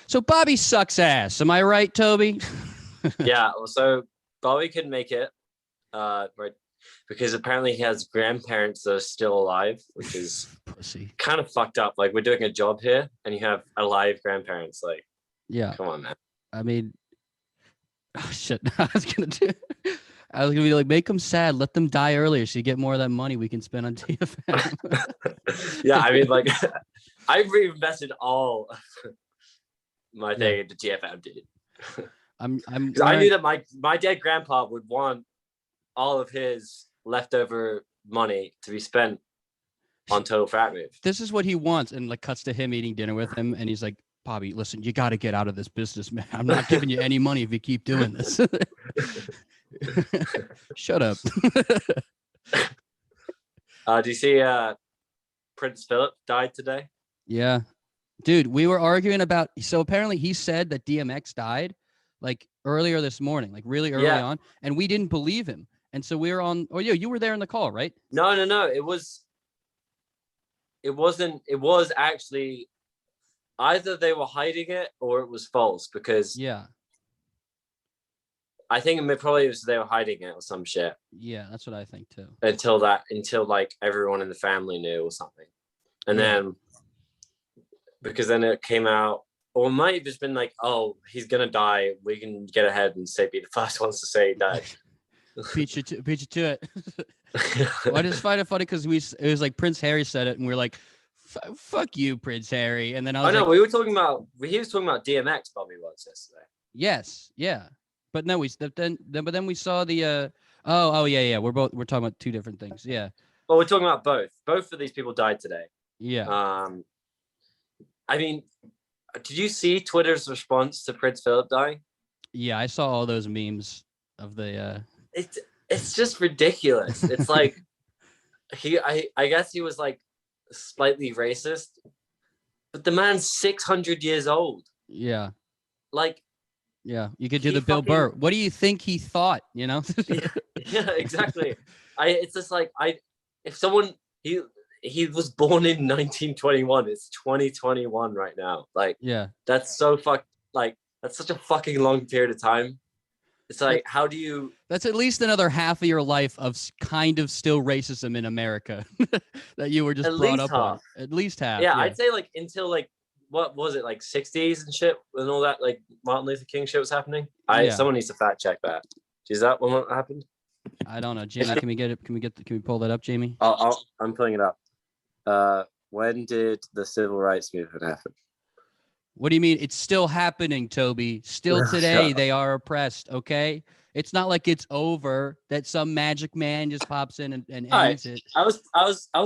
So Bobby sucks ass. Am I right, Toby? Yeah. So Bobby could make it, right, because apparently he has grandparents that are still alive, which is Pussy. kind of fucked up. Like, we're doing a job here, and you have alive grandparents. Like, Yeah. come on, man. I mean, oh shit. I was gonna be like, make them sad, let them die earlier, so you get more of that money we can spend on TFM. Yeah, I mean, like, I've reinvested all my thing into TFM, dude. Because I knew that my dead grandpa would want all of his leftover money to be spent on Total Frat Move. This is what he wants, and like cuts to him eating dinner with him, and he's like, Bobby, listen, you got to get out of this business, man. I'm not giving you any money if you keep doing this. Shut up. Do you see Prince Philip died today? Yeah. Dude, we were arguing about, so apparently he said that DMX died like earlier this morning, like really early on, and we didn't believe him. And so we were on, you were there in the call, right? No. It was actually either they were hiding it or it was false, because I think it probably was they were hiding it or some shit. Yeah, that's what I think too. Until like everyone in the family knew or something. And then, because then it came out, or it might have just been like, oh, he's gonna die. We can get ahead and be the first ones to say he died. Beat you to it. Well, I just find it funny because it was like Prince Harry said it, and we are like, fuck you, Prince Harry. And then I was he was talking about DMX. Bobby was yesterday. Yes, yeah, but no, then we saw the we're talking about two different things. Yeah. Well, we're talking about both. Both of these people died today. Yeah. I mean, did you see Twitter's response to Prince Philip dying? Yeah, I saw all those memes of the. It's just ridiculous. It's like I guess he was like slightly racist, but the man's 600 years old. Yeah. Like. Yeah, you could do the Bill Burr. What do you think he thought? You know? Yeah, exactly. It's just like if someone he was born in 1921. It's 2021 right now. Like, that's so that's such a fucking long period of time. It's like, how do you? That's at least another half of your life of kind of still racism in America that you were just brought up on. At least half. Yeah, I'd say like until like. What was it, like 60s and shit, and all that, like Martin Luther King shit was happening? Someone needs to fact check that. Is that what happened? I don't know, Jamie. Can we pull that up, Jamie? I'm pulling it up. When did the civil rights movement happen? What do you mean? It's still happening, Toby. Still today, they are oppressed. Okay, it's not like it's over. That some magic man just pops in and ends it. I was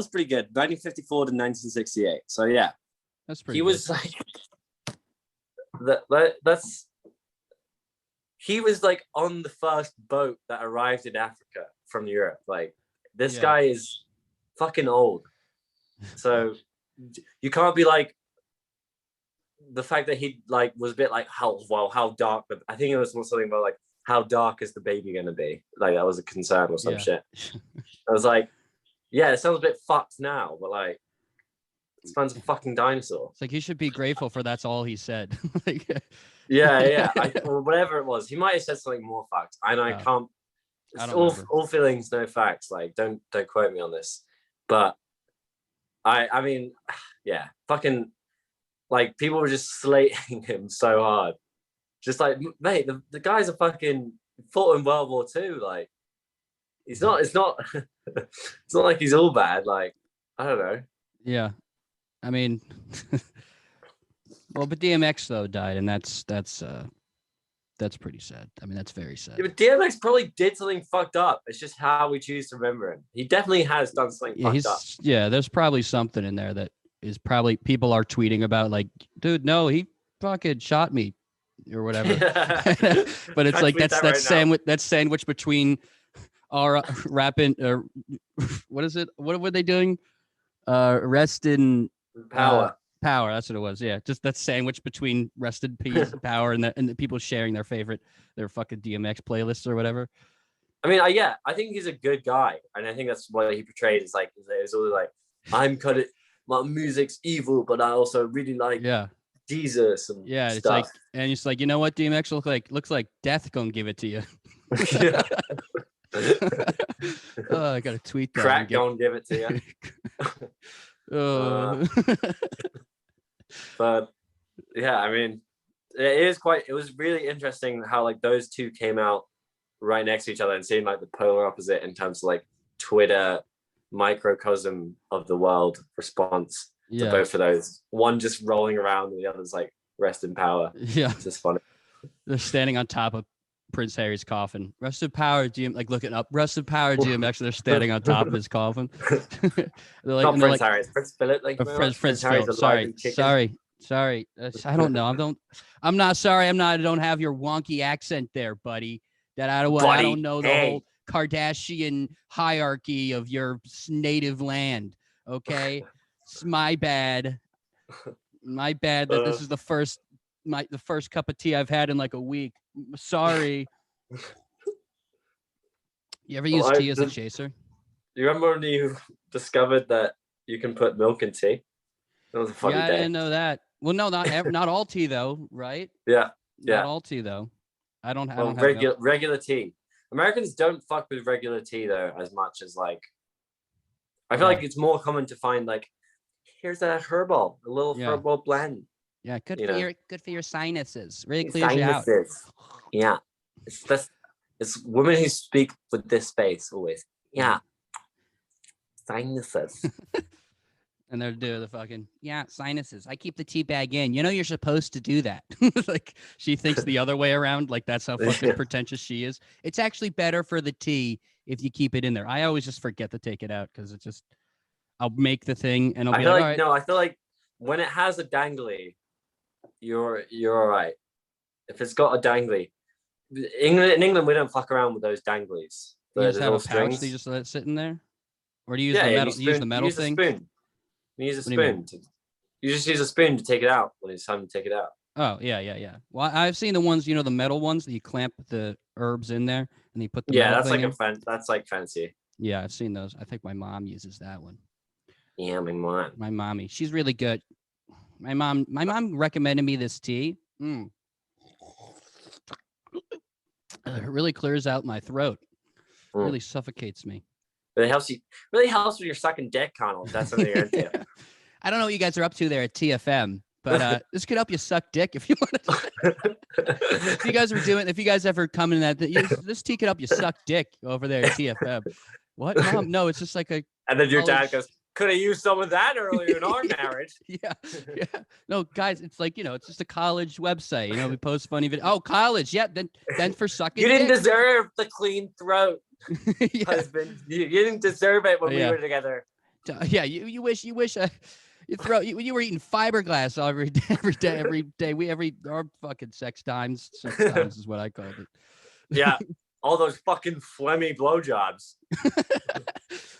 pretty good. 1954 to 1968. So yeah. That's pretty. He was like, he was like on the first boat that arrived in Africa from Europe. Like, this guy is fucking old. So you can't be like, the fact that he like was a bit like how dark. But I think it was something about like, how dark is the baby gonna be? Like, that was a concern or some shit. I was like, yeah, it sounds a bit fucked now, but like. This man's a fucking dinosaur. It's like, you should be grateful for that's all he said. Like, yeah. Or whatever it was. He might have said something more facts. I can't. It's all feelings, no facts. Like, don't quote me on this. But I mean, yeah, fucking, like, people were just slating him so hard. Just like, mate, the guy's a fucking fought in World War II. Like, it's not it's not like he's all bad. Like, I don't know. Yeah. I mean, well, but DMX though died, and that's pretty sad. I mean, that's very sad. Yeah, but DMX probably did something fucked up. It's just how we choose to remember him. He definitely has done something fucked up. Yeah, there's probably something in there that is probably people are tweeting about, like, dude, no, he fucking shot me or whatever. But it's like that's sandwich between our rapping or what is it? What were they doing? Rest in Power. Power, that's what it was. Yeah, just that sandwich between Rest in Peace, Power, and the people sharing their fucking DMX playlists or whatever. I mean, I think he's a good guy, and I think that's what he portrayed. Is like, it's all like, I'm kind of, my music's evil, but I also really like Jesus and yeah, it's stuff. like, and it's like, you know what, DMX looks like death gonna give it to you. Yeah. Oh, I gotta tweet that. Crack don't give it to you. But yeah, I mean, it was really interesting how like those two came out right next to each other and seemed like the polar opposite in terms of like Twitter microcosm of the world response to both of those. One just rolling around and the other's like rest in power. Yeah, it's just funny. They're standing on top of Prince Harry's coffin. Rest in power, GM. Like looking up. Rest in power, GMX. They're standing on top of his coffin. They're like, not Prince Harry. It's Prince Philip. Like Prince Philip. Sorry. I don't know. I'm not sorry. I don't have your wonky accent there, buddy. I don't know the whole Kardashian hierarchy of your native land. Okay, it's my bad. My bad that this is the first cup of tea I've had in like a week. Sorry. You ever use tea as a chaser? You remember when you discovered that you can put milk in tea? That was a funny day. I didn't know that. Well, no, not all tea though, right? Yeah. Not all tea though. I don't have regular tea. Americans don't fuck with regular tea though as much as like. I feel like it's more common to find like, here's a herbal, a little herbal blend. Yeah, good for your sinuses. Really clears you out. Yeah, it's women who speak with this face always. Yeah, sinuses. And they're doing the fucking sinuses. I keep the tea bag in. You know you're supposed to do that. Like she thinks the other way around. Like that's how fucking pretentious she is. It's actually better for the tea if you keep it in there. I always just forget to take it out because I'll make the thing and I'll be like, all right. No, I feel like when it has a dangly, you're all right. If it's got a dangly, in England we don't fuck around with those danglies. You just have a pouch that you just let it sit in there, or do you use the metal? You use the metal thing. You use a spoon. You just use a spoon to take it out when it's time to take it out. Oh yeah. Well, I've seen the ones, the metal ones that you clamp the herbs in there and you put the metal thing in. That's like fancy. Yeah, I've seen those. I think my mom uses that one. Yeah, my mom. My mommy, she's really good. My mom recommended me this tea. It really clears out my throat. Really suffocates me. Really helps with your sucking dick, Connell. If that's something you're into. I don't know what you guys are up to there at TFM, but this could help you suck dick if you want to. If you guys ever come in this tea could help you suck dick over there at TFM. What, Mom? No, it's just like a. And then your dad goes, could have used some of that earlier in our marriage. Yeah. No, guys, it's like, it's just a college website. We post funny videos. Oh, college. Yeah. Then for sucking. You didn't deserve the clean throat, husband. You didn't deserve it when we were together. Yeah. You wish you were eating fiberglass every day. Our fucking sex times is what I called it. Yeah. All those fucking phlegmy blowjobs.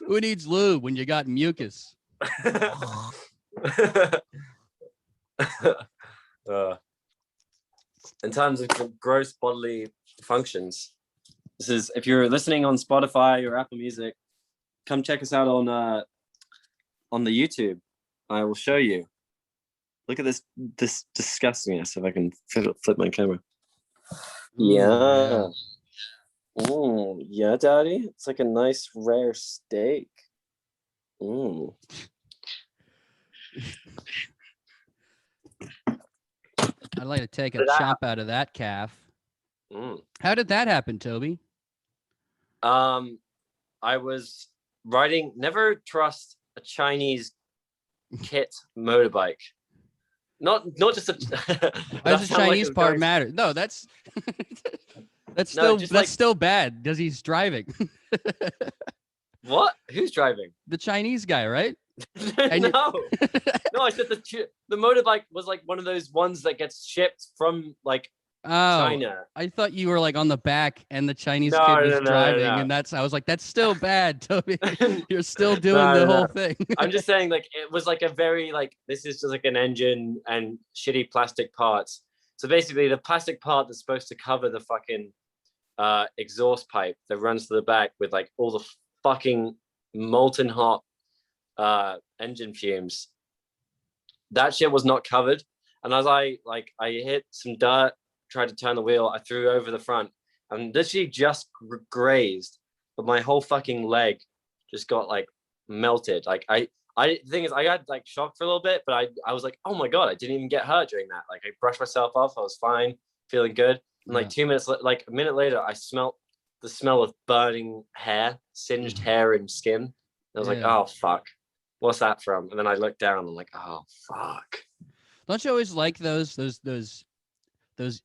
Who needs lube when you got mucus? In terms of gross bodily functions, this is, if you're listening on Spotify or Apple Music, come check us out on the YouTube. I will show you. Look at this disgustingness. If I can flip my camera. Yeah. Oh, yeah, Daddy. It's like a nice rare steak. I'd like to take a chop out of that calf. How did that happen, Toby? I was riding. Never trust a Chinese kit motorbike. Not just a. Does the Chinese part matter? No, that's. That's still bad because he's driving. What? Who's driving? The Chinese guy, right? No, I said the motorbike was like one of those ones that gets shipped from like China. I thought you were like on the back and the Chinese kid was driving, and I was like, that's still bad, Toby. You're still doing the whole thing. I'm just saying, like, it was like a very like, this is just like an engine and shitty plastic parts. So basically, the plastic part that's supposed to cover the fucking exhaust pipe that runs to the back with like all the fucking molten hot engine fumes, that shit was not covered, And as I hit some dirt, tried to turn the wheel, I threw over the front and literally just grazed, but my whole fucking leg just got like melted. Like the thing is, I got like shocked for a little bit, but I was like, oh my God, I didn't even get hurt during that. Like I brushed myself off, I was fine, feeling good. And like 2 minutes, like a minute later, I smelled the smell of burning hair, singed hair and skin. And I was like, oh fuck, what's that from? And then I looked down and I'm like, oh fuck. Don't you always like those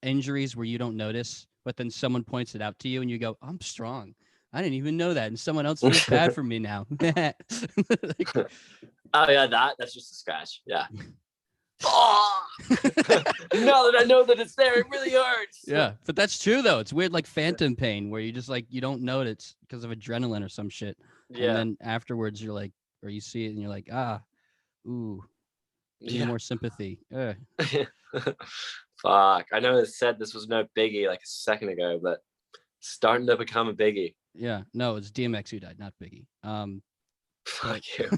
injuries where you don't notice, but then someone points it out to you and you go, I'm strong. I didn't even know that. And someone else feels bad for me now. Like, oh yeah, that's just a scratch. Yeah. Oh! Now that I know that it's there, it really hurts. Yeah, but that's true though. It's weird, like phantom pain, where you just like you don't know it's because of adrenaline or some shit. Yeah. And then afterwards, you're like, or you see it and you're like, ooh, need more sympathy. Fuck. I know it said this was no biggie like a second ago, but starting to become a biggie. Yeah. No, it's DMX who died, not Biggie. Fuck you.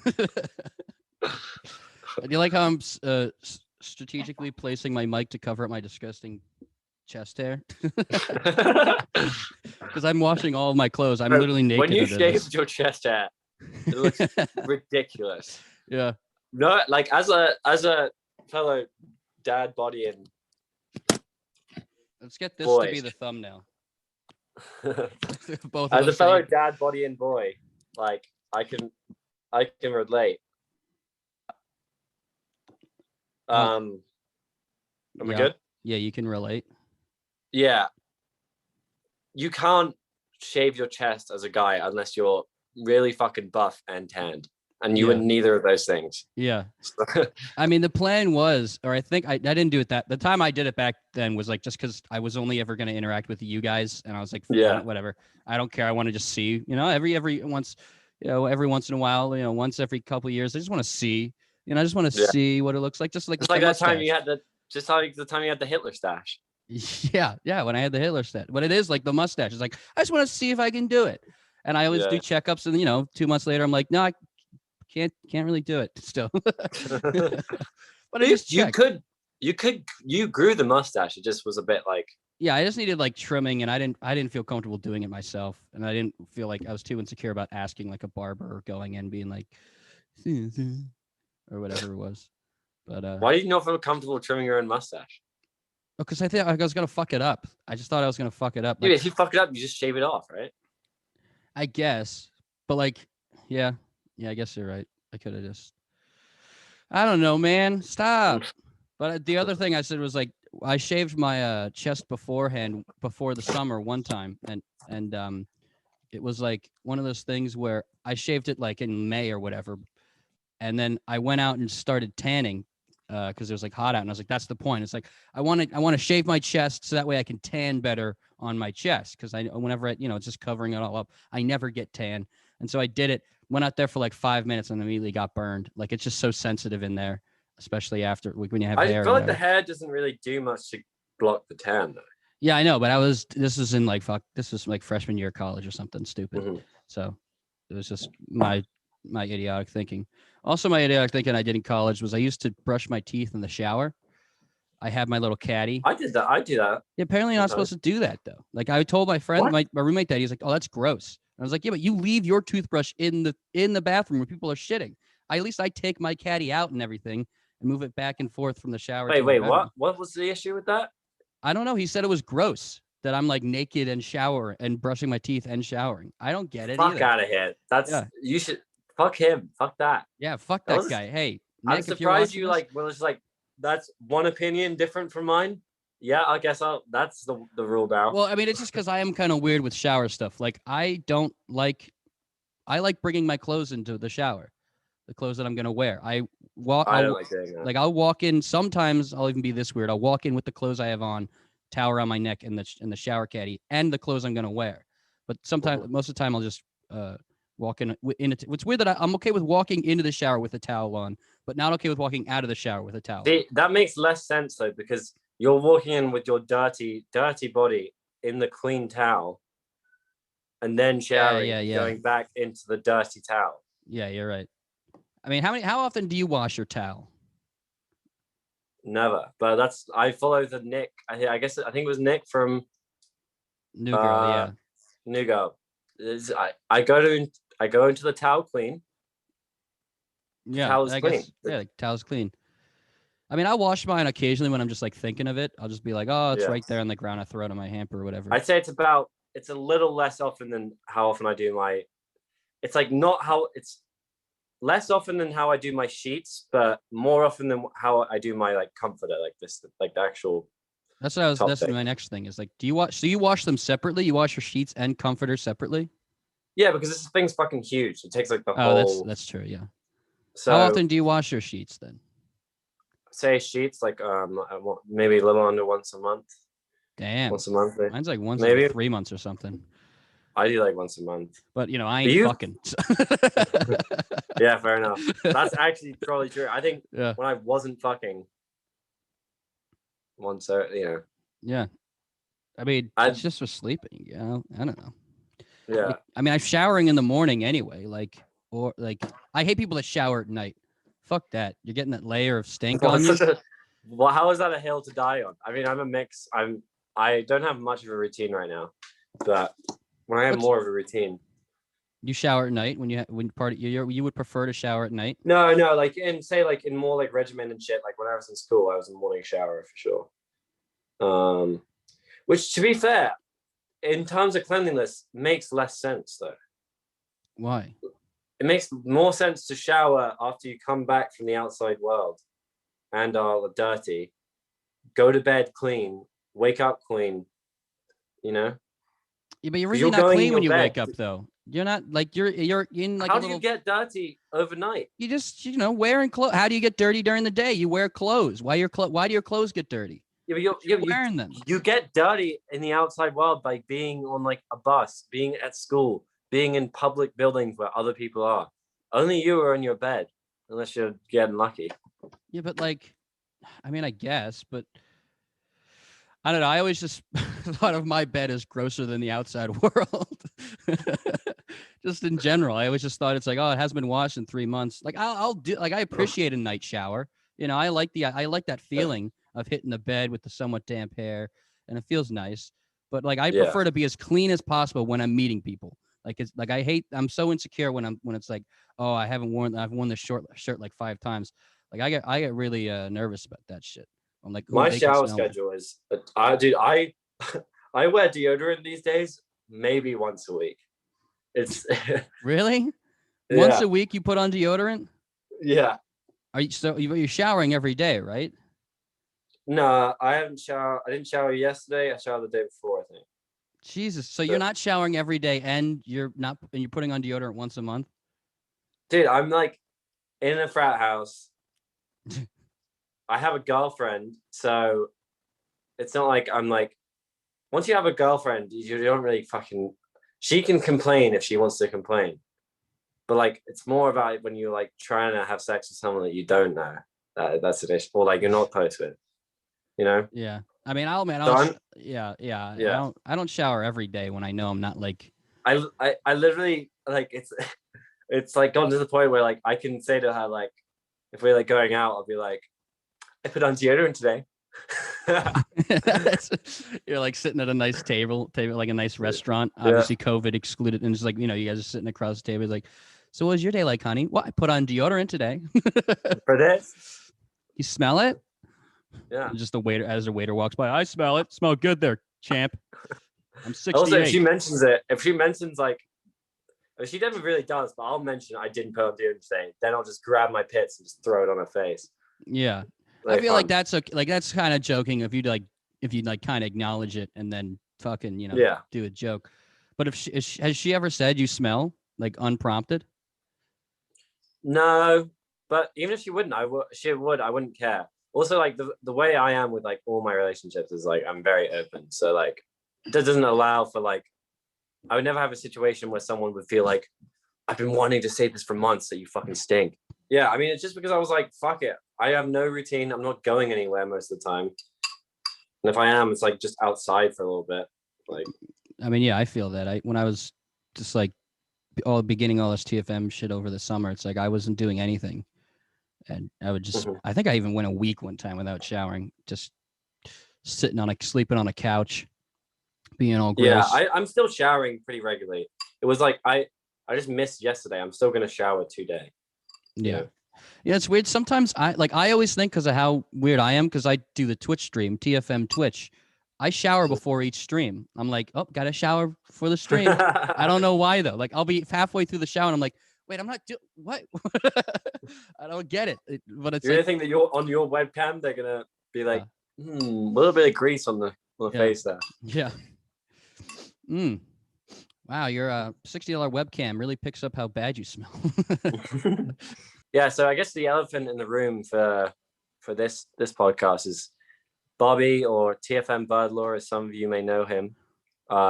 Do you like how I'm strategically placing my mic to cover up my disgusting chest hair? Because I'm washing all of my clothes. I'm literally naked. When you shaved your chest hair, it looks ridiculous. Yeah. No, like as a fellow dad body and let's get this to be the thumbnail. Both as a fellow dad body and boy, like I can relate. Are we good? Yeah, you can relate. Yeah. You can't shave your chest as a guy unless you're really fucking buff and tanned. And you were neither of those things. Yeah. I mean, the plan was, or I think I didn't do it the time I did it back then was like, just because I was only ever going to interact with you guys. And I was like, whatever. I don't care. I want to just see, every once in a while, once every couple of years, I just want to see, I just want to see what it looks like. Just like that time you had the time you had the Hitler stash. Yeah. When I had the Hitler stash. But it is like the mustache. It's like, I just want to see if I can do it. And I always do checkups and, 2 months later, I'm like, no, I can't really do it still. But you grew the mustache. It just was a bit like, yeah, I just needed like trimming, and I didn't feel comfortable doing it myself, and I didn't feel like I was too insecure about asking like a barber or going in being like or whatever it was. But why did you not feel comfortable trimming your own mustache? Because I think I was gonna fuck it up. I just thought I was gonna fuck it up. Dude, if you fuck it up, you just shave it off, right? I guess, but like, yeah, I guess you're right. I could have just, I don't know, man. Stop. But the other thing I said was like, I shaved my chest beforehand before the summer one time, and it was like one of those things where I shaved it like in May or whatever, and then I went out and started tanning because it was like hot out, and I was like, that's the point. It's like I want to shave my chest so that way I can tan better on my chest, because whenever it's just covering it all up, I never get tan, and so I did it. Went out there for like 5 minutes and immediately got burned. Like it's just so sensitive in there, especially after when you have hair. I feel like the hair doesn't really do much to block the tan though. Yeah, I know, but this was in like freshman year of college or something stupid. Mm-hmm. So it was just my idiotic thinking. Also, my idiotic thinking I did in college was I used to brush my teeth in the shower. I had my little caddy. I did that. I do that. Yeah, apparently you're not supposed to do that though. Like I told my friend, my roommate that he's like, oh, that's gross. And I was like, yeah, but you leave your toothbrush in the bathroom where people are shitting. At least I take my caddy out and everything and move it back and forth from the shower. Wait, what? What was the issue with that? I don't know. He said it was gross that I'm like naked and brushing my teeth and showering. I don't get it. Fuck out of here. You should fuck him. Fuck that. Yeah, fuck that guy. Hey, Nick, I'm surprised you like when it's like that's one opinion different from mine. Yeah, I guess that's the rule now. Well, I mean, it's just because I am kind of weird with shower stuff. Like, I like bringing my clothes into the shower, the clothes that I'm gonna wear. I don't like doing that. Like, I'll walk in. Sometimes I'll even be this weird. I'll walk in with the clothes I have on, towel around my neck, and the shower caddy, and the clothes I'm gonna wear. But sometimes, most of the time, I'll just walk in it. What's weird that I'm okay with walking into the shower with a towel on, but not okay with walking out of the shower with a towel. See, that makes less sense though, because you're walking in with your dirty body in the clean towel and then showering, going back into the dirty towel. Yeah, you're right. I mean, how often do you wash your towel? Never. But I follow the Nick. I think it was Nick from New Girl. Yeah. New Girl. I go into the towel clean. Yeah, towel's I clean. guess. Yeah, like, towel's clean. I mean, I wash mine occasionally when I'm just like thinking of it. I'll just be like, oh, it's right there on the ground. I throw it in my hamper or whatever. I'd say it's a little less often than how often I do my. It's like not how it's less often than how I do my sheets, but more often than how I do my like comforter, like this, like the actual. That's my next thing is like, do you wash them separately? You wash your sheets and comforter separately? Yeah, because this thing's fucking huge. It takes like the whole. That's true. Yeah. So how often do you wash your sheets then? Say sheets like maybe a little under once a month. Damn. Once a month. Mine's like once every 3 months or something. I do like once a month. But I ain't fucking. Yeah, fair enough. That's actually probably true. I think when I wasn't fucking once, Yeah. I mean, it's just for sleeping, I don't know. Yeah. I mean, I'm showering in the morning anyway, I hate people that shower at night. Fuck that. You're getting that layer of stink on you. Well, how is that a hill to die on? I mean, I'm a mix. I don't have much of a routine right now, but when I have more of a routine. You shower at night when you would prefer to shower at night? No, like in more like regimented shit. Like when I was in school, I was in the morning shower for sure. Which to be fair, in terms of cleanliness, makes less sense though. Why? It makes more sense to shower after you come back from the outside world and are dirty, go to bed clean, wake up clean, Yeah, but you're really not clean when you wake up though. You're not like you're in like. How do you get dirty overnight? You just wearing clothes. How do you get dirty during the day? You wear clothes. Why do your clothes get dirty? Yeah, but you're wearing them. You get dirty in the outside world by being on like a bus, being at school, being in public buildings where other people are. Only you are in your bed, unless you're getting lucky. Yeah, but I mean, I guess, but I don't know. I always just thought of my bed as grosser than the outside world. Just in general, I always just thought it's like, oh, it hasn't been washed in 3 months. Like I'll do, like I appreciate a night shower. I like that feeling of hitting the bed with the somewhat damp hair, and it feels nice. But I prefer to be as clean as possible when I'm meeting people. I'm so insecure when it's like, oh, I've worn this shirt like 5 times. Like I get really nervous about that shit. I'm like, my shower schedule is, I wear deodorant these days maybe once a week. It's really once a week you put on deodorant? Yeah. You're showering every day, right? No, I haven't showered. I didn't shower yesterday. I showered the day before, I think. Jesus. So you're not showering every day and you're putting on deodorant once a month? Dude, I'm like in a frat house. I have a girlfriend, so it's not like I'm like, once you have a girlfriend, you don't really fucking, she can complain if she wants to complain. But it's more about when you're trying to have sex with someone that you don't know. That's an issue. Or you're not close with, Yeah. I mean, I don't shower every day when I know I'm not I literally it's gone to the point where I can say to her if we're going out, I'll be like, I put on deodorant today. You're sitting at a nice table like a nice restaurant, obviously COVID excluded, and it's you guys are sitting across the table. It's like, so what was your day like, honey? Well, I put on deodorant today. For this? You smell it? Yeah. And just the waiter walks by. I smell it. Smell good there, champ. I'm 68. Also, if she mentions it, if she she never really does, but I'll mention I didn't put on deodorant today. Then I'll just grab my pits and just throw it on her face. Yeah. I feel like that's okay. That's kind of joking if you kind of acknowledge it and then fucking do a joke. But has she ever said you smell unprompted? No, but even if she wouldn't, I wouldn't care. Also, the way I am with all my relationships is I'm very open. So that doesn't allow for I would never have a situation where someone would feel like, I've been wanting to say this for months that you fucking stink. Yeah, I mean, it's just because I was like, fuck it. I have no routine. I'm not going anywhere most of the time. And if I am, it's just outside for a little bit. I mean, yeah, I feel that. When I was just beginning all this TFM shit over the summer, it's I wasn't doing anything. And I would just, I think I even went a week one time without showering, just sleeping on a couch, being all gross. Yeah, I'm still showering pretty regularly. It was like, I just missed yesterday. I'm still going to shower today. Yeah. Yeah, it's weird. Sometimes I always think, because of how weird I am, because I do the Twitch stream, TFM Twitch. I shower before each stream. I'm like, oh, got to shower for the stream. I don't know why though. Like I'll be halfway through the shower and I'm like, wait, I'm not doing what? I don't get it. But it's you really think that you're on your webcam, they're gonna be like, a little bit of grease on the face there. Yeah. Wow, your $60 webcam really picks up how bad you smell. Yeah, so I guess the elephant in the room for this podcast is Bobby, or TFM Birdlaw, as some of you may know him,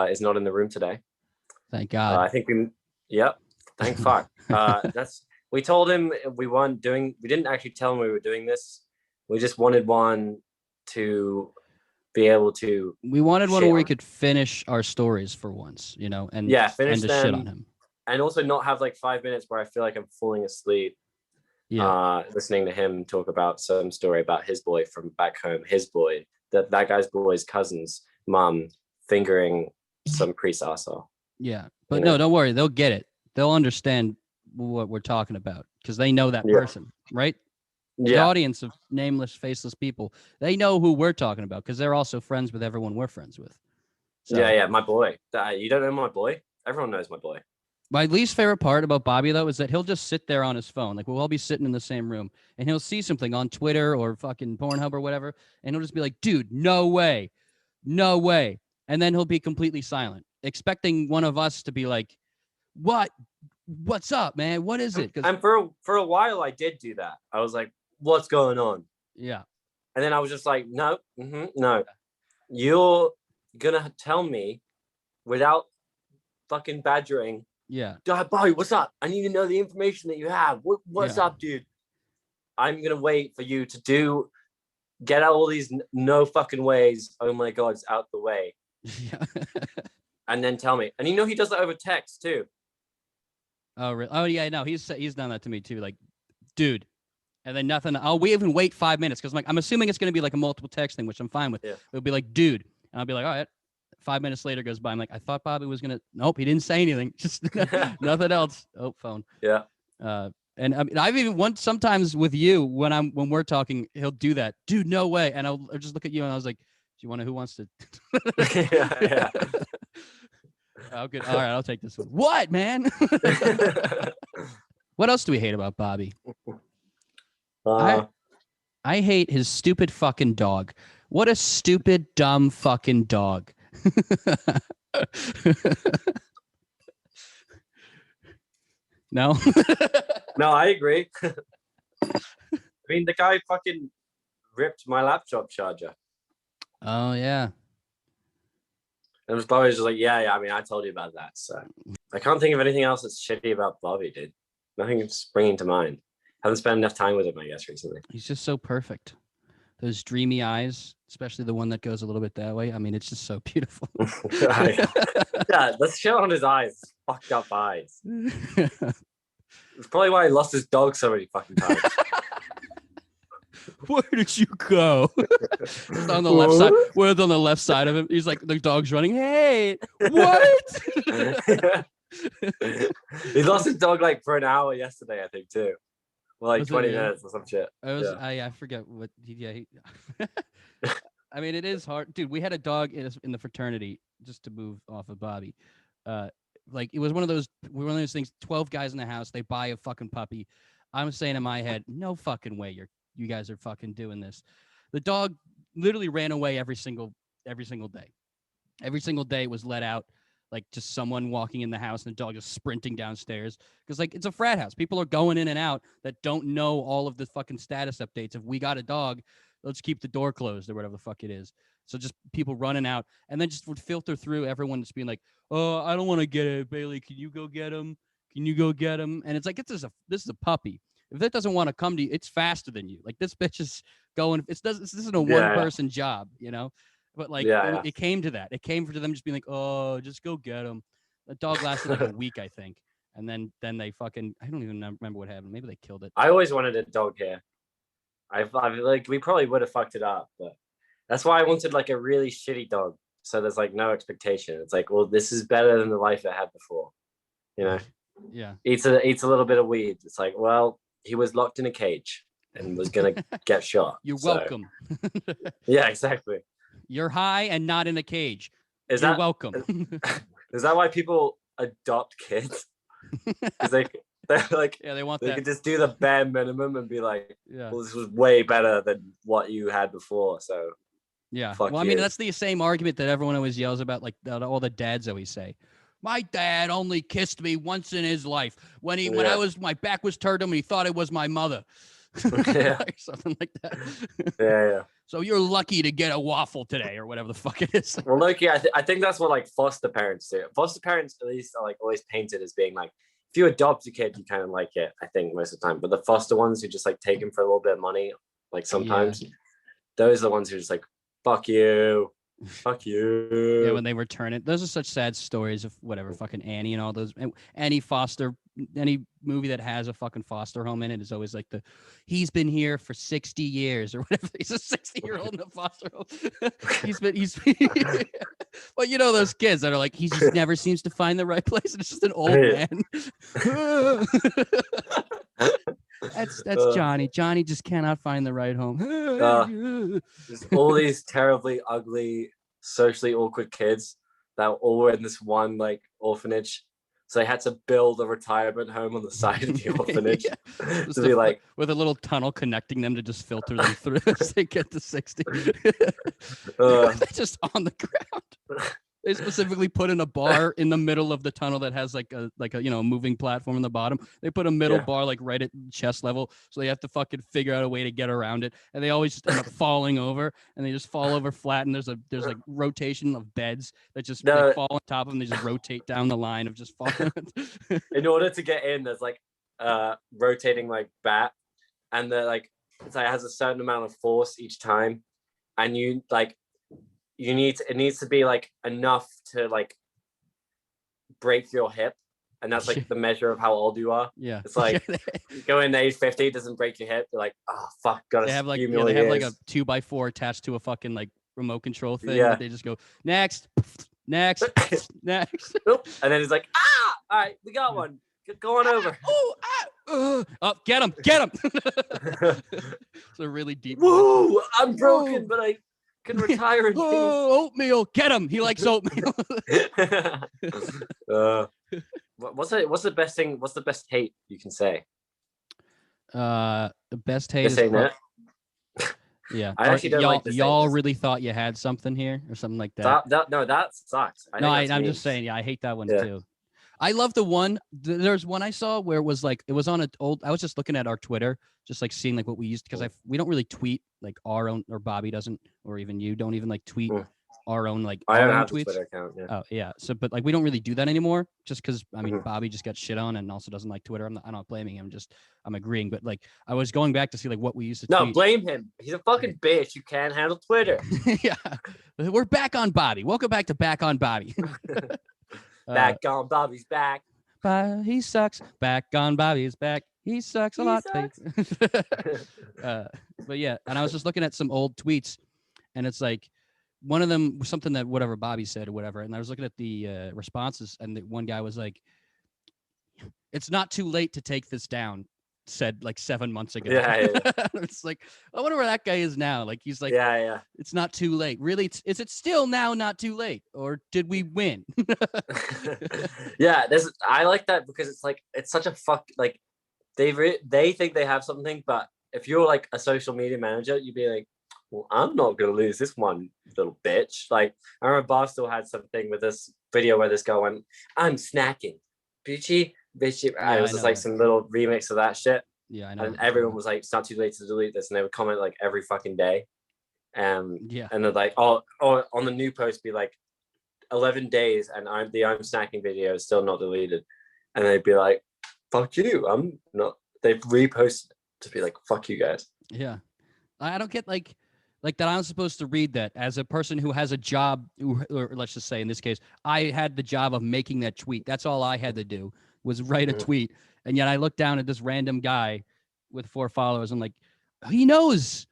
is not in the room today. Thank God. I think thank fuck. We told him we didn't actually tell him we were doing this. We just wanted one to be able to. We wanted one where we could finish our stories for once, you know, and finish them, shit on him. And also not have like 5 minutes where I feel like I'm falling asleep. Yeah. Listening to him talk about some story about his boy from back home, that guy's boy's cousin's mom fingering some priest's asshole. Yeah, but no, don't worry, they'll get it. They'll understand what we're talking about because they know that person, right? The audience of nameless, faceless people, they know who we're talking about because they're also friends with everyone we're friends with. So, yeah, my boy. You don't know my boy? Everyone knows my boy. My least favorite part about Bobby, though, is that he'll just sit there on his phone. Like, we'll all be sitting in the same room, and he'll see something on Twitter or fucking Pornhub or whatever, and he'll just be like, dude, no way. No way. And then he'll be completely silent, expecting one of us to be like, what's up, man? What is it? And for a while, I did do that. I was like, what's going on? Yeah. And then I was just like, no. You're going to tell me without fucking badgering. Yeah. Bobby, what's up? I need to know the information that you have. What's up, dude? I'm going to wait for you to get out all these no fucking ways. Oh my God, it's out the way. Yeah. And then tell me. And he does that over text too. Oh, really? Oh, yeah, no, he's done that to me too. Like, dude. And then nothing. We even wait 5 minutes because I'm assuming it's going to be like a multiple text thing, which I'm fine with. Yeah. It'll be like, dude. And I'll be like, all right. 5 minutes later goes by. I'm like, I thought Bobby was going to. Nope, he didn't say anything. Just nothing else. Oh, phone. Yeah. And I mean, I've even sometimes with you when we're talking, he'll do that. Dude, no way. And I'll just look at you and I was like, do you want to? Who wants to? Yeah. Oh, good. All right, I'll take this one. What, man? What else do we hate about Bobby? I hate his stupid fucking dog. What a stupid, dumb fucking dog. No? No, I agree. I mean, the guy fucking ripped my laptop charger. Oh, yeah. And it was Bobby just like, yeah, I mean, I told you about that. So I can't think of anything else that's shitty about Bobby, dude. Nothing springing to mind. Haven't spent enough time with him, I guess, recently. He's just so perfect. Those dreamy eyes, especially the one that goes a little bit that way. I mean, it's just so beautiful. Yeah, let's show on his eyes. Fucked up eyes. It's probably why he lost his dog so many fucking times. Where did you go? It's on the left side. Where's on the left side of him? He's like, the dog's running. Hey, what? He lost his dog like for an hour yesterday, I think, too. Well, like 20 minutes or some shit. I forget what. I mean, it is hard, dude. We had a dog in the fraternity, just to move off of Bobby. Like it was one of those things. 12 guys in the house, they buy a fucking puppy. I'm saying in my head, no fucking way, you guys are fucking doing this. The dog literally ran away every single day. Every single day it was let out. Like just someone walking in the house and the dog just sprinting downstairs. Because like it's a frat house. People are going in and out that don't know all of the fucking status updates. If we got a dog, let's keep the door closed or whatever the fuck it is. So just people running out and then just would filter through everyone just being like, oh, I don't want to get it, Bailey. Can you go get him? Can you go get him? And it's like, this is a puppy. If it doesn't want to come to you, it's faster than you. Like this bitch is going. This isn't a one-person job, you know. But like it came to that. It came to them just being like, oh, just go get him. The dog lasted like a week, I think. And then they fucking, I don't even remember what happened. Maybe they killed it. I always wanted a dog here. I've like, we probably would have fucked it up, but that's why I wanted like a really shitty dog. So there's like no expectation. It's like, well, this is better than the life it had before. You know? Yeah. Eats a little bit of weed. It's like, well, he was locked in a cage and was gonna get shot. You're welcome. Yeah, exactly. You're high and not in a cage. You're welcome. Is that why people adopt kids? Because they're like, yeah, they want they that. could just do the bare minimum and be like, yeah, well, this was way better than what you had before. So yeah. fuck Well, I you. mean, that's the same argument that everyone always yells about, like all the dads always say. My dad only kissed me once in his life when my back was turned to him and he thought it was my mother. Yeah. Like something like that. Yeah. So you're lucky to get a waffle today or whatever the fuck it is. Well, Loki, I think that's what like foster parents do. Foster parents at least are like always painted as being like, if you adopt a kid, you kind of like it, I think, most of the time. But the foster ones who just like take him for a little bit of money, like sometimes, those are the ones who are just like, fuck you. Fuck you. Yeah, when they return it. Those are such sad stories of whatever, fucking Annie and all those. Any movie that has a fucking foster home in it is always like he's been here for 60 years or whatever. He's a 60-year-old in a foster home. he's well, you know those kids that are like, he just never seems to find the right place. And it's just an old man. That's Johnny. Johnny just cannot find the right home. There's all these terribly ugly, socially awkward kids that all were in this one like orphanage. So they had to build a retirement home on the side of the orphanage to be like, with a little tunnel connecting them to just filter them through as they get to 60. They're just on the ground. They specifically put in a bar in the middle of the tunnel that has like a moving platform in the bottom. They put a middle bar like right at chest level, so they have to fucking figure out a way to get around it, and they always just end up falling over, and they just fall over flat. And there's like rotation of beds that just they fall on top of them. They just rotate down the line of just falling. In order to get in, there's like rotating like bat, and they're like it has a certain amount of force each time, and it needs to be like enough to like break your hip, and that's like the measure of how old you are. Yeah, it's like you go in age 50, it doesn't break your hip. You're like, oh fuck, gotta. They have like they have like a 2x4 attached to a fucking like remote control thing. Yeah, they just go next, next. And then it's like, all right, we got one. Go on over. Get him. It's a really deep. Woo! I'm broken, but I can retire in peace. Oatmeal, get him. He likes oatmeal. What's the best thing? What's the best hate you can say? The best hate is yeah. I actually don't like y'all really thought you had something here or something like that. That sucks. I'm just saying. Yeah, I hate that one too. I love the one. There's one I saw where it was on an old. I was just looking at our Twitter, just like seeing like what we used because we don't really tweet like our own, or Bobby doesn't, or even you don't even like tweet our own like. I don't have tweets. a Twitter account. Yeah. Oh yeah. So, but like we don't really do that anymore, just because I mean Bobby just got shit on and also doesn't like Twitter. I'm not blaming him. I'm agreeing. But like I was going back to see like what we used to. No, tweet. blame him. He's a fucking bitch. You can't handle Twitter. Yeah, we're back on Bobby. Welcome back to Back on Bobby. Back on Bobby's back. He sucks. Back on Bobby's back. He sucks a lot. But yeah, and I was just looking at some old tweets, and it's like one of them was something that whatever Bobby said or whatever, and I was looking at the responses, and the one guy was like, "It's not too late to take this down." Said like 7 months ago. Yeah. It's like I wonder where that guy is now. Like he's like, yeah. It's not too late. Really, is it still now not too late, or did we win? Yeah, I like that because it's like it's such a like they think they have something, but if you're like a social media manager, you'd be like, well, I'm not gonna lose this one, little bitch. Like I remember Barstool had something with this video where this guy went, I'm snacking, bitchy. It was just like some little remix of that shit. Yeah, I know. And everyone was like, it's not too late to delete this, and they would comment like every fucking day. And they're like, oh, on the new post be like 11 days and I'm snacking video is still not deleted, and they'd be like, fuck you, I'm not. They've reposted to be like, fuck you guys. Yeah, I don't get like that. I'm supposed to read that as a person who has a job, or let's just say in this case, I had the job of making that tweet. That's all I had to do was write a tweet. And yet I look down at this random guy with 4 followers. I'm like, he knows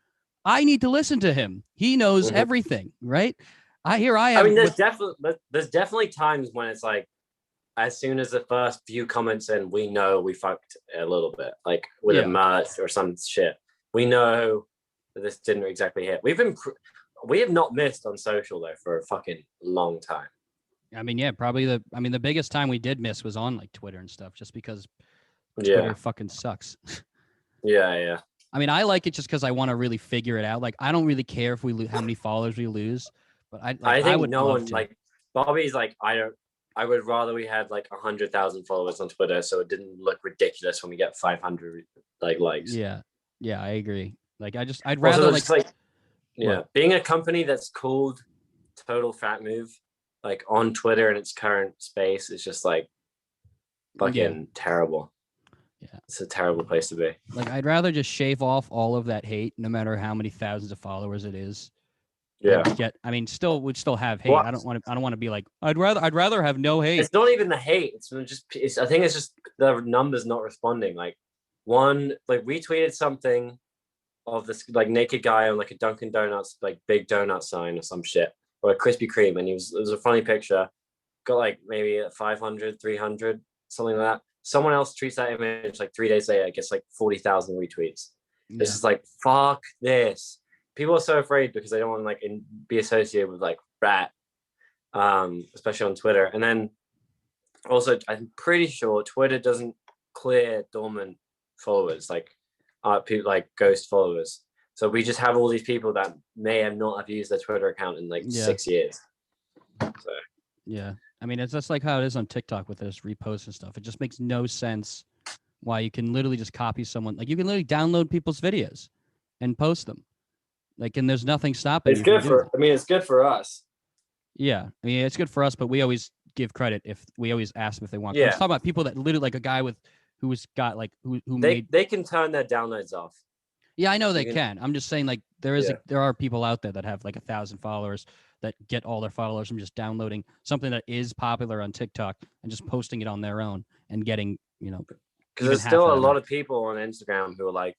I need to listen to him. He knows everything, right? I am. I mean, there's definitely times when it's like, as soon as the first few comments in, we know we fucked a little bit, like with a merch or some shit. We know that this didn't exactly hit. We have not missed on social though for a fucking long time. I mean, yeah, probably the biggest time we did miss was on like Twitter and stuff, just because Twitter fucking sucks. Yeah. I mean, I like it just because I want to really figure it out. Like, I don't really care if we how many followers we lose, but I think I would no one to. Like Bobby's like, I would rather we had like 100,000 followers on Twitter so it didn't look ridiculous when we get 500 like likes. Yeah, I agree. Like, I'd rather like being a company that's called Total Frat Move, like on Twitter in its current space, is just like fucking terrible. Yeah, it's a terrible place to be. Like, I'd rather just shave off all of that hate, no matter how many thousands of followers it is. Yeah. We'd still have hate. Well, I don't want to be like, I'd rather have no hate. It's not even the hate. I think it's just the numbers not responding. Like we tweeted something of this like naked guy on like a Dunkin' Donuts, like big donut sign or some shit, or a Krispy Kreme. And it was a funny picture. Got like maybe 500, 300, something like that. Someone else tweets that image like 3 days later, gets like 40,000 retweets. Yeah. It's just like, fuck this. People are so afraid because they don't want to like be associated with like rat, especially on Twitter. And then also, I'm pretty sure Twitter doesn't clear dormant followers, like people like ghost followers. So we just have all these people that may have not have used their Twitter account in like 6 years. So yeah, I mean, it's just like how it is on TikTok with this reposts and stuff. It just makes no sense why you can literally just copy someone. Like, you can literally download people's videos and post them. Like, and there's nothing stopping. It's good for. I mean, it's good for us. Yeah, I mean, it's good for us, but we always give credit if we always ask them if they want. Yeah, I'm talking about people that literally, like a guy who's got like who they can turn their downloads off. Yeah, I know they can. I'm just saying, like, there are people out there that have like 1,000 followers that get all their followers from just downloading something that is popular on TikTok and just posting it on their own and getting, because there's still a lot of people on Instagram who are like,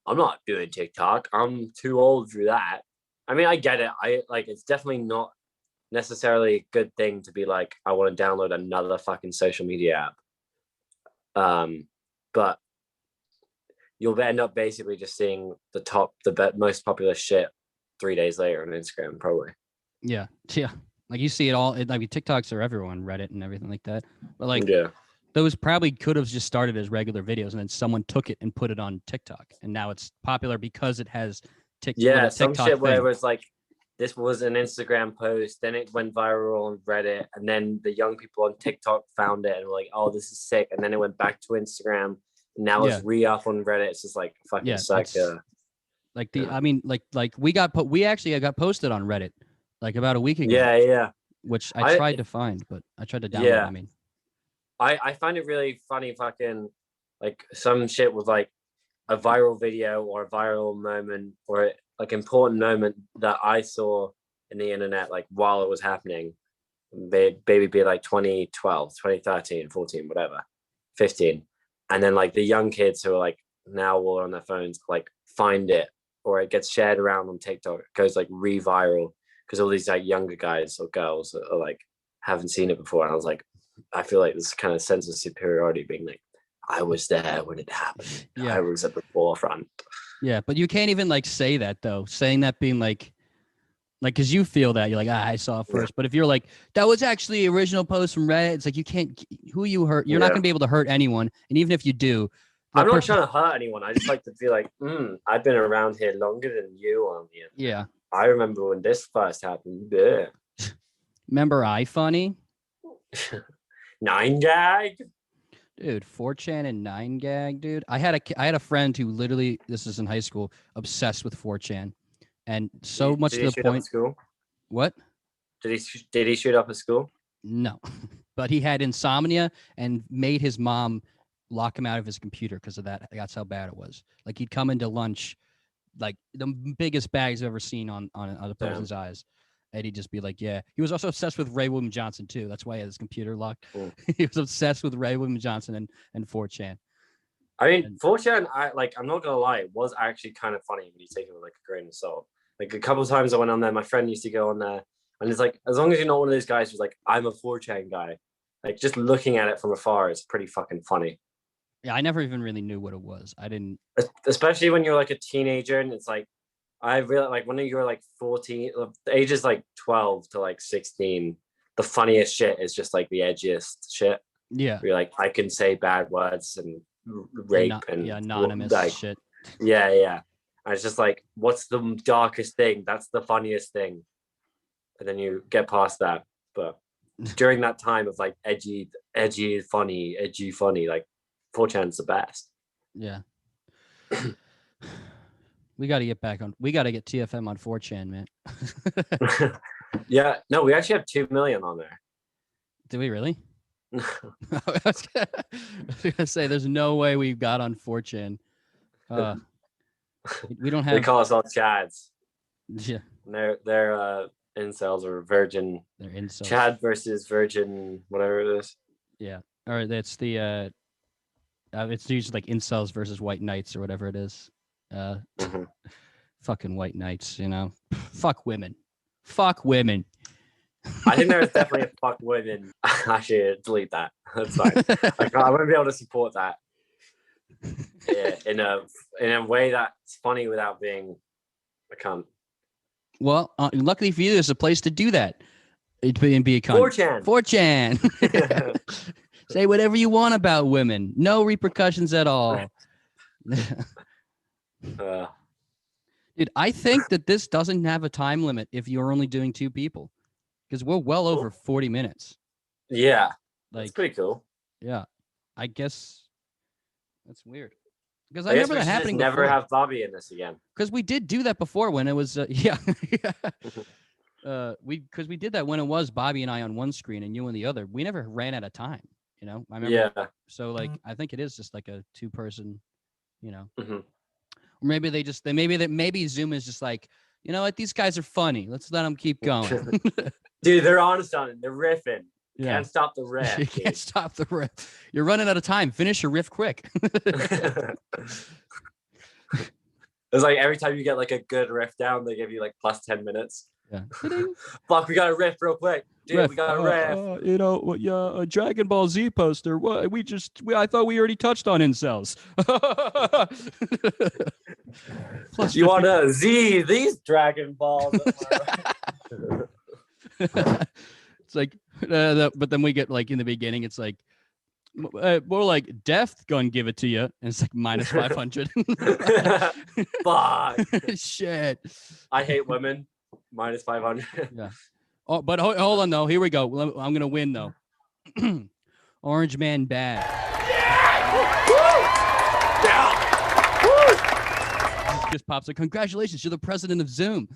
I'm not doing TikTok. I'm too old for that. I mean, I get it. It's definitely not necessarily a good thing to be like, I want to download another fucking social media app. But you'll end up basically just seeing the most popular shit 3 days later on Instagram, probably. Yeah. Like, you see it all. Like, TikToks are everywhere on Reddit and everything like that. But like, those probably could have just started as regular videos, and then someone took it and put it on TikTok, and now it's popular because it has TikTok. Yeah, some shit where it was like, this was an Instagram post, then it went viral on Reddit, and then the young people on TikTok found it and were like, oh, this is sick, and then it went back to Instagram, and now it's re-up on Reddit. It's just like fucking sucker. Like I mean, like we actually got posted on Reddit like about a week ago. Yeah. Which I tried to find, but I tried to download. Yeah. I mean, I find it really funny, fucking like some shit with like a viral video or a viral moment or like important moment that I saw in the internet, like while it was happening, maybe be like 2012, 2013, 14, whatever, 15. And then like the young kids who are like now all on their phones, like find it, or it gets shared around on TikTok, it goes like re-viral because all these like younger guys or girls are like haven't seen it before. And I was like, I feel like this kind of sense of superiority being like, I was there when it happened. Yeah. I was at the forefront. Yeah, but you can't even like say that though. Saying that being like, because you feel that you're like, I saw it first. But if you're like, that was actually the original post from Reddit, it's like you can't. Who you hurt? You're not gonna be able to hurt anyone. And even if you do, I'm not trying to hurt anyone. I just like to feel like, I've been around here longer than you on the internet. Yeah. I remember when this first happened. Yeah. Remember iFunny? 9gag? Dude, 4chan and 9gag, dude. I had a friend who literally, this is in high school, obsessed with 4chan. And so much to the point. School? What? Did he shoot up a school? No. But he had insomnia and made his mom lock him out of his computer because of that. That's how bad it was. Like, he'd come into lunch, like the biggest bags I've ever seen on a person's eyes. Eddie'd just be like, yeah. He was also obsessed with Ray William Johnson too. That's why he had his computer locked. Mm. He was obsessed with Ray William Johnson and 4chan. I mean, 4chan, I'm not gonna lie, it was actually kind of funny when you take it with like a grain of salt. Like a couple of times I went on there, my friend used to go on there, and it's like, as long as you're not one of those guys who's like, I'm a 4chan guy, like just looking at it from afar is pretty fucking funny. Yeah, I never even really knew what it was. I didn't. Especially when you're like a teenager, and it's like, I really like when you're like 14, the age is like 12 to like 16. The funniest shit is just like the edgiest shit. Yeah. You're like, I can say bad words and rape and anonymous like, shit. Yeah. And it's just like, what's the darkest thing? That's the funniest thing. And then you get past that. But during that time of like edgy, funny, like 4chan's the best. Yeah. We got to get TFM on 4chan, man. Yeah. No, we actually have 2 million on there. Did we really? I was gonna say there's no way we got on 4chan. We don't have. They call us all Chads. Yeah. They're incels or virgin. They're incels. Chad versus virgin, whatever it is. Yeah. Or that's the it's usually like incels versus white knights or whatever it is. Fucking white knights, you know. Fuck women. I think there is definitely a fuck women. Actually, delete that. That's fine. I won't be able to support that. Yeah, in a way that's funny without being a cunt. Well, luckily for you, there's a place to do that. And be a cunt. 4chan. Say whatever you want about women. No repercussions at all. Dude, I think that this doesn't have a time limit if you're only doing 2 people. Because we're well over 40 minutes. Yeah. That's pretty cool. Yeah. I guess that's weird. Because I remember that happening before. Never have Bobby in this again. Because we did do that before when it was we did that when it was Bobby and I on one screen and you on the other. We never ran out of time, you know? I remember. Yeah. So like I think it is just like a 2-person, you know. Or maybe Zoom is just like, you know what, these guys are funny. Let's let them keep going. Dude, they're honest on it. They're riffing. Yeah. Can't stop the riff. You can't stop the riff. You're running out of time. Finish your riff quick. It's like every time you get like a good riff down, they give you like plus 10 minutes. Yeah. Fuck, we got a riff real quick. Dude, we got a riff. You know, a Dragon Ball Z poster. What I thought we already touched on incels. Plus you want to Z these Dragon Balls. It's like, but then we get like in the beginning, it's like more like Death Gun give it to you, and it's like minus 500. Fuck. Shit. I hate women. Minus 500. Yeah. Oh, but hold on though. Here we go. I'm gonna win though. Orange Man bad. Yeah. Woo! Yeah. Just pops like, congratulations, you're the president of Zoom.